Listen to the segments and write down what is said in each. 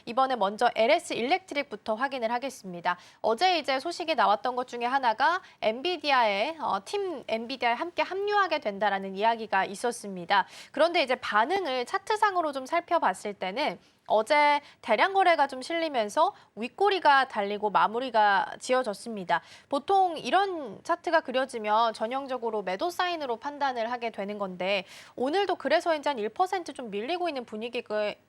이번에 먼저 LS 일렉트릭부터 확인을 하겠습니다. 어제 이제 소식이 나왔던 것 중에 하나가 엔비디아에 팀 엔비디아에 함께 합류하게 된다라는 이야기가 있었습니다. 그런데 이제 반응을 차트상으로 좀 살펴봤을 때는 어제 대량 거래가 좀 실리면서 윗꼬리가 달리고 마무리가 지어졌습니다. 보통 이런 차트가 그려지면 전형적으로 매도 사인으로 판단을 하게 되는 건데 오늘도 그래서인지 한 1%좀 밀리고 있는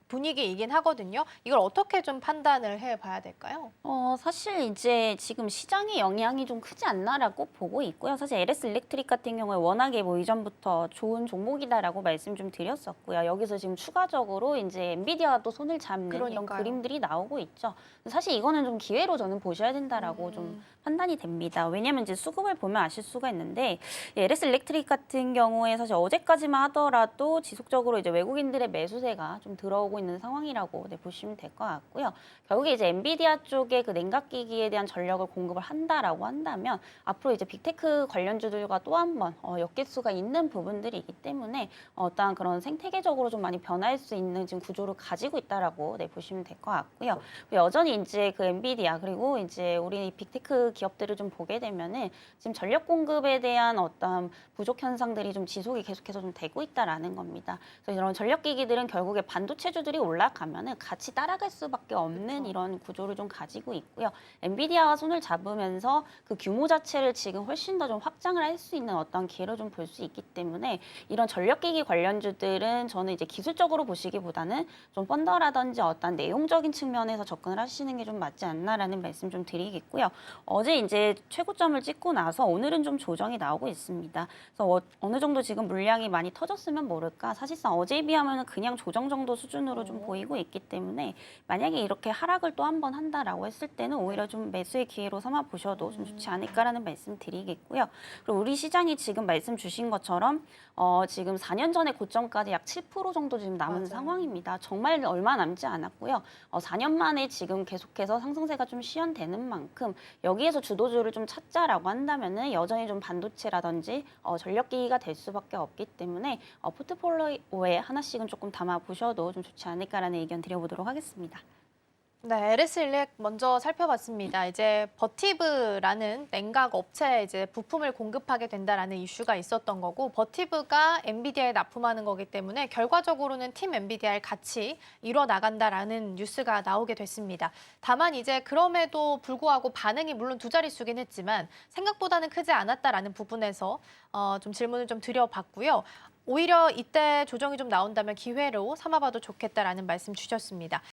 분위기이긴 하거든요. 이걸 어떻게 좀 판단을 해봐야 될까요? 사실 이제 지금 시장의 영향이 좀 크지 않나라고 보고 있고요. 사실 LS 일렉트릭 같은 경우에 워낙에 뭐 이전부터 좋은 종목이다라고 말씀 좀 드렸었고요. 여기서 지금 추가적으로 이제 엔비디아도 손을 잡는 이런 그러니까요. 그림들이 나오고 있죠. 사실 이거는 좀 기회로 저는 보셔야 된다라고 좀 판단이 됩니다. 왜냐하면 이제 수급을 보면 아실 수가 있는데 LS 일렉트릭 같은 경우에 사실 어제까지만 하더라도 지속적으로 이제 외국인들의 매수세가 좀 들어오고 있는 상황이라고 보시면 될 것 같고요. 결국에 이제 엔비디아 쪽에 그 냉각기기에 대한 전력을 공급을 한다라고 한다면 앞으로 이제 빅테크 관련주들과 또 한 번 엮일 수가 있는 부분들이기 때문에 어떠한 그런 생태계적으로 좀 많이 변할 수 있는 지금 구조를 가지고 있다라고 보시면 될 것 같고요. 여전히 이제 그 엔비디아 그리고 이제 우리 빅테크 기업들을 좀 보게 되면은 지금 전력 공급에 대한 어떤 부족 현상들이 좀 지속이 계속해서 좀 되고 있다라는 겁니다. 그래서 이런 전력기기들은 결국에 반도체주들이 올라가면은 같이 따라갈 수밖에 없는 그쵸. 이런 구조를 좀 가지고 있고요. 엔비디아와 손을 잡으면서 그 규모 자체를 지금 훨씬 더 좀 확장을 할 수 있는 어떤 기회를 좀 볼 수 있기 때문에 이런 전력기기 관련주들은 저는 이제 기술적으로 보시기보다는 좀 펀더라든지 어떤 내용적인 측면에서 접근을 하시는 게 좀 맞지 않나라는 말씀 좀 드리겠고요. 어제 이제 최고점을 찍고 나서 오늘은 좀 조정이 나오고 있습니다. 그래서 어느 정도 지금 물량이 많이 터졌으면 모를까 사실상 어제에 비하면 그냥 조정 정도 수준으로 좀 보이고 있기 때문에 만약에 이렇게 하락을 또 한 번 한다라고 했을 때는 오히려 좀 매수의 기회로 삼아 보셔도 좀 좋지 않을까라는 말씀 드리겠고요. 그리고 우리 시장이 지금 말씀 주신 것처럼 지금 4년 전의 고점까지 약 7% 정도 지금 남은 맞아요. 상황입니다. 정말 얼마 남지 않았고요. 4년 만에 지금 계속해서 상승세가 좀 시현되는 만큼 여기에서 주도주를 좀 찾자라고 한다면은 여전히 좀 반도체라든지 전력기기가 될 수밖에 없기 때문에 포트폴리오에 하나씩은 조금 담아 보셔도 좀 좋지 않을까라는 의견 드려보도록 하겠습니다. 네, LS 일렉 먼저 살펴봤습니다. 이제 버티브라는 냉각 업체에 이제 부품을 공급하게 된다라는 이슈가 있었던 거고, 버티브가 엔비디아에 납품하는 거기 때문에 결과적으로는 팀 엔비디아를 같이 이뤄 나간다라는 뉴스가 나오게 됐습니다. 다만 이제 그럼에도 불구하고 반응이 물론 두 자릿수긴 했지만 생각보다는 크지 않았다라는 부분에서 좀 질문을 좀 드려봤고요. 오히려 이때 조정이 좀 나온다면 기회로 삼아봐도 좋겠다라는 말씀 주셨습니다.